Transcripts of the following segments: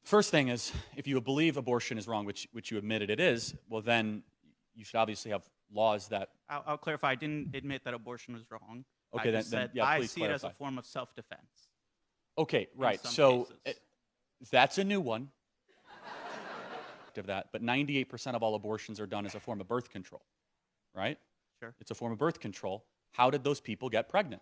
First thing is, if you believe abortion is wrong, which you admitted it is, well, then you should obviously have laws that. I'll clarify. I didn't admit that abortion was wrong. Okay, I then just said yeah, I please see it as clarify. a form of self-defense. Okay, right. some So cases. that's a new one. Of that, but 98% of all abortions are done as a form of birth control, right? Sure. It's a form of birth control. How did those people get pregnant?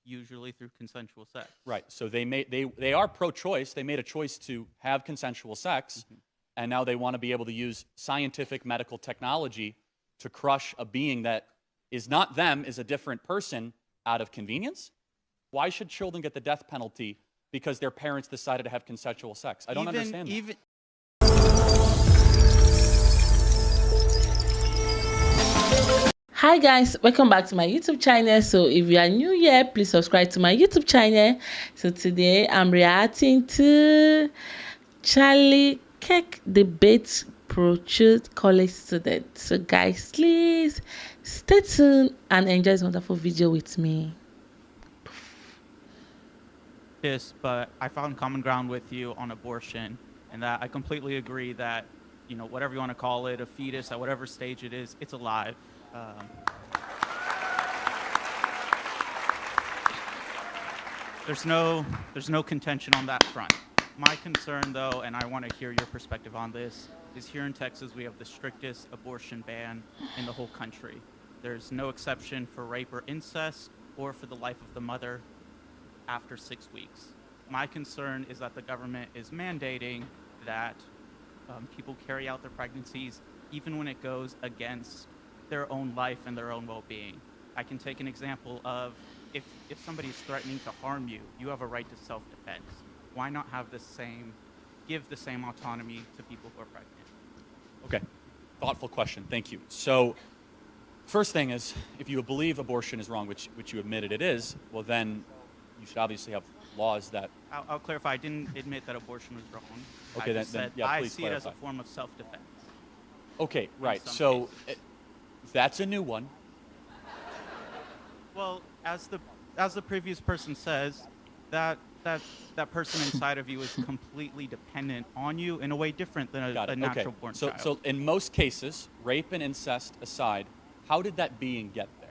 Usually through consensual sex. Right. So they are pro-choice. They made a choice to have consensual sex, and now they want to be able to use scientific medical technology to crush a being that is not them, is a different person out of convenience. Why should children get the death penalty because their parents decided to have consensual sex? I don't understand that. Hi guys, welcome back to my YouTube channel. So if you are new here, please subscribe to my YouTube channel. So today I'm reacting to Charlie Kirk debate pro-choice college student. So guys, please stay tuned and enjoy this wonderful video with me. But I found common ground with you on abortion, and that I completely agree that, whatever you want to call it, a fetus at whatever stage it is, it's alive. There's no contention on that front. My concern, though, and I want to hear your perspective on this, is here in Texas we have the strictest abortion ban in the whole country. There's no exception for rape or incest or for the life of the mother after 6 weeks. My concern is that the government is mandating that people carry out their pregnancies even when it goes against their own life and their own well-being. I can take an example of if somebody is threatening to harm you, you have a right to self-defense. Why not have give the same autonomy to people who are pregnant? Okay, thoughtful question. Thank you. So first thing is, if you believe abortion is wrong, which you admitted it is, well, then you should obviously have laws that. I'll clarify. I didn't admit that abortion was wrong. Okay, I just said yeah, I please see it as a clarify. form of self-defense. Okay, right. some So cases. that's a new one. Well, as the previous person says, that person inside of you is completely dependent on you in a way different than a natural born child. So in most cases, rape and incest aside, how did that being get there?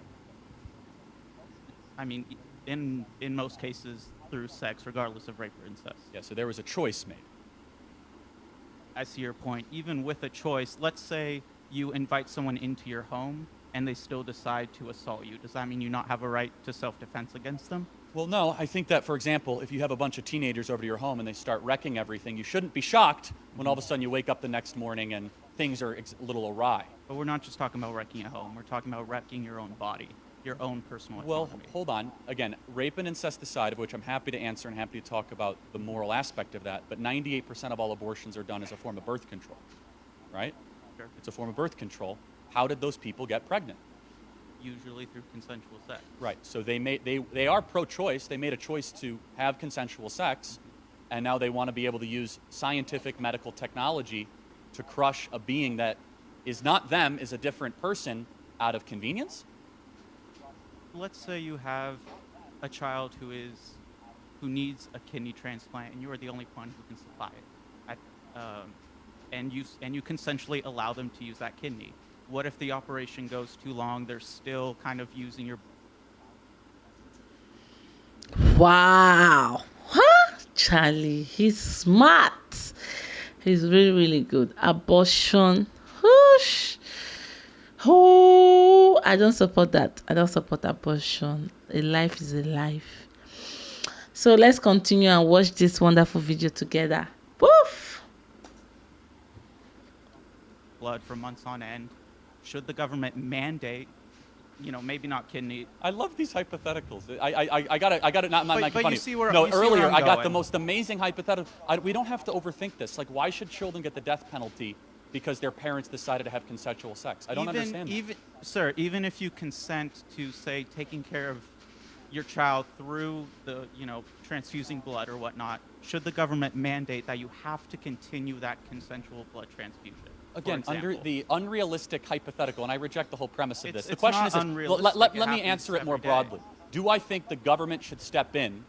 I mean, in most cases, through sex, regardless of rape or incest. Yeah, so there was a choice made. I see your point. Even with a choice, let's say you invite someone into your home and they still decide to assault you. Does that mean you not have a right to self-defense against them? Well, no, I think that, for example, if you have a bunch of teenagers over to your home and they start wrecking everything, you shouldn't be shocked when all of a sudden you wake up the next morning and things are a little awry. But we're not just talking about wrecking a home. We're talking about wrecking your own body, your own personal Well, autonomy. hold on. Again, rape and incest aside, of which I'm happy to answer and happy to talk about the moral aspect of that, but 98% of all abortions are done as a form of birth control, right? Sure. It's a form of birth control. How did those people get pregnant? Usually through consensual sex. Right. So they are pro-choice. They made a choice to have consensual sex, and now they want to be able to use scientific medical technology to crush a being that is not them, is a different person out of convenience. Let's say you have a child who needs a kidney transplant, and you are the only one who can supply it, and you consensually allow them to use that kidney. What if the operation goes too long? They're still kind of using your. Wow. Huh? Charlie, he's smart. He's really, really good. Abortion. Whoosh. Oh, I don't support that. I don't support abortion. A life is a life. So let's continue and watch this wonderful video together. Woof. Blood for months on end. Should the government mandate, maybe not kidney? I love these hypotheticals. I got it. Not making But fun you of see where No, you see where earlier I'm I got the going. most amazing hypothetical. We don't have to overthink this. Like, why should children get the death penalty because their parents decided to have consensual sex? I don't understand that. Even if you consent to, say, taking care of your child through the, transfusing blood or whatnot, should the government mandate that you have to continue that consensual blood transfusion? Again, under the unrealistic hypothetical, and I reject the whole premise of this. The It's question not is, this. unrealistic. Let It me happens answer it more every day. broadly. Do I think the government should step in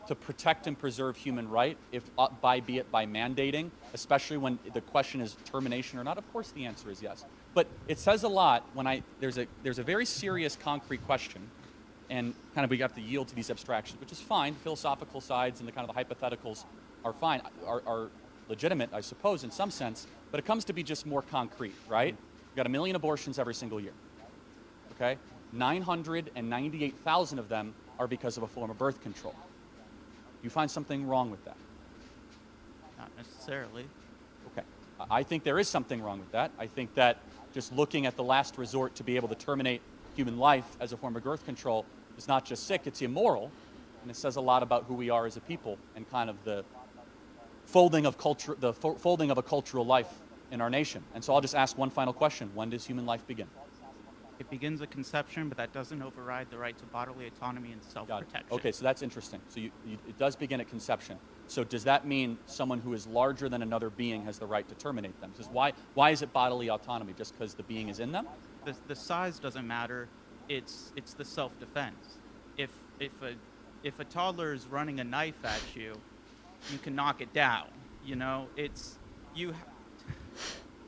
to protect and preserve human right, be it by mandating, especially when the question is termination or not? Of course, the answer is yes. But it says a lot when there's a very serious, concrete question, and kind of we have to yield to these abstractions, which is fine. Philosophical sides and the kind of the hypotheticals are fine, are legitimate, I suppose, in some sense. But it comes to be just more concrete, right? We've got 1 million abortions every single year. Okay, 998,000 of them are because of a form of birth control. You find something wrong with that? Not necessarily. Okay. I think there is something wrong with that. I think that just looking at the last resort to be able to terminate human life as a form of birth control is not just sick, it's immoral, and it says a lot about who we are as a people and kind of the folding of culture, folding of a cultural life in our nation. And so I'll just ask one final question: when does human life begin? It begins at conception, but that doesn't override the right to bodily autonomy and self-protection. Okay, so that's interesting. So it does begin at conception. So does that mean someone who is larger than another being has the right to terminate them? Because why is it bodily autonomy? Just because the being is in them? The size doesn't matter. It's the self-defense. If a toddler is running a knife at you, you can knock it down. You know, it's you.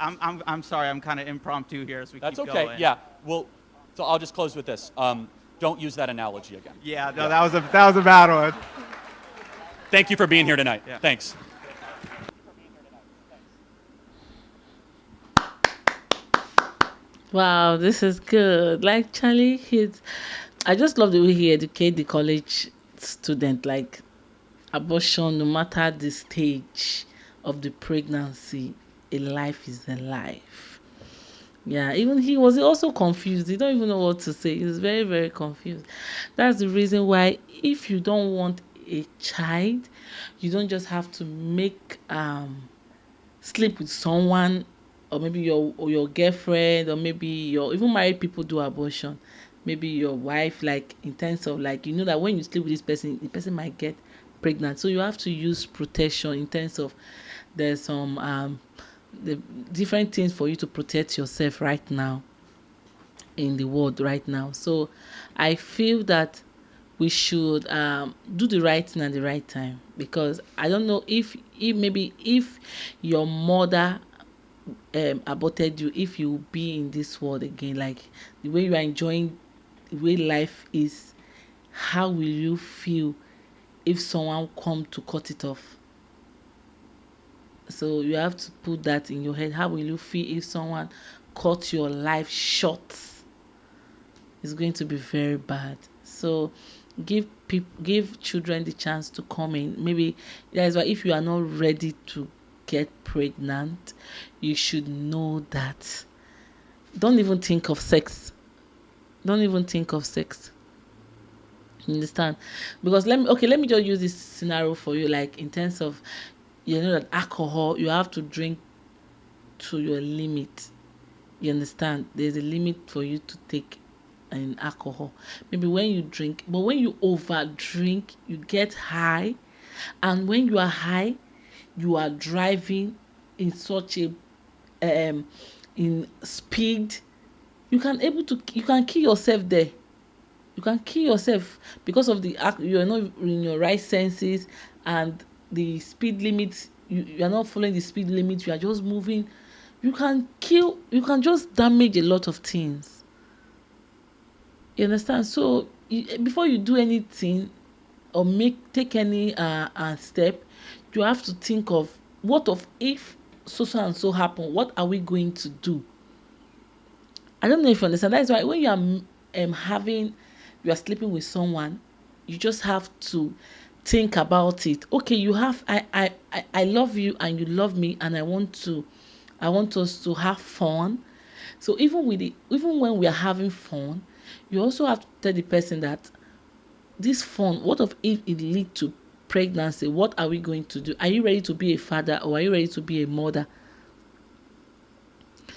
I'm sorry, I'm kind of impromptu here as we keep going. That's okay. Yeah. Well, so I'll just close with this. Don't use that analogy again. Yeah, no, That was a bad one. Thank you for being here tonight. Yeah. Thanks. Wow, this is good. Like Charlie, I just love the way he educates the college student. Like abortion, no matter the stage of the pregnancy, a life is a life. Yeah, even he was also confused. He don't even know what to say. He's very, very confused. That's the reason why if you don't want a child, you don't just have to make sleep with someone, or maybe your girlfriend, or maybe even married people do abortion. Maybe your wife, like in terms of like, you know that when you sleep with this person, the person might get pregnant. So you have to use protection in terms of there's some the different things for you to protect yourself right now in the world right now. So I feel that we should do the right thing at the right time, because I don't know if your mother aborted you, if you will be in this world again, like the way you are enjoying the way life is, how will you feel if someone come to cut it off? So you have to put that in your head. How will you feel if someone cut your life short? It's going to be very bad. So give children the chance to come in. Maybe that is why if you are not ready to get pregnant, you should know that. Don't even think of sex. Don't even think of sex. You understand? Because let me just use this scenario for you, like in terms of, you know that alcohol, you have to drink to your limit. You understand? There's a limit for you to take in alcohol. Maybe when you drink, but when you over drink, you get high, and when you are high, you are driving in such a in speed, you can kill yourself there. You can kill yourself because of you are not in your right senses, and the speed limit, you are not following the speed limit, you are just moving. You can just damage a lot of things. You understand? So before you do anything or take any step, you have to think of, what if so and so happen, what are we going to do? I don't know if you understand. That's why when you are you are sleeping with someone, you just have to think about it. Okay, I love you and you love me, and I want us to have fun. So even when we are having fun, you also have to tell the person that this fun, what if it lead to pregnancy? What are we going to do? Are you ready to be a father, or are you ready to be a mother?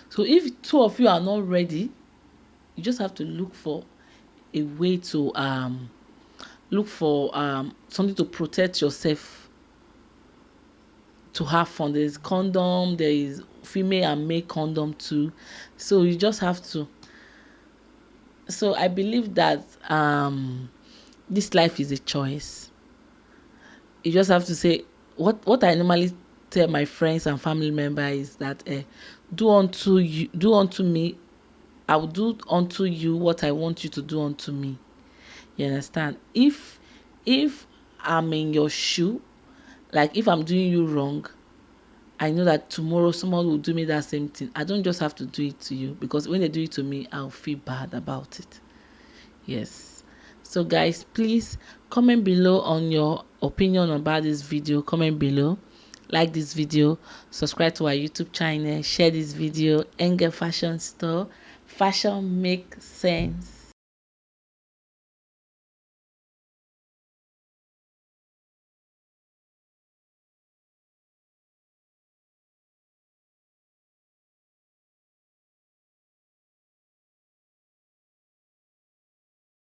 So if two of you are not ready, you just have to look for a way to look for something to protect yourself, to have fun. There is condom, there is female and male condom too. So you just have to. So I believe that this life is a choice. You just have to say what I normally tell my friends and family members is that do unto me, I will do unto you what I want you to do unto me. You understand? If I'm in your shoe, like if I'm doing you wrong, I know that tomorrow someone will do me that same thing. I don't just have to do it to you, because when they do it to me, I'll feel bad about it. Yes. So guys, please comment below on your opinion about this video. Comment below, like this video, subscribe to our YouTube channel, share this video. Ngal Fashion Store. Fashion makes sense.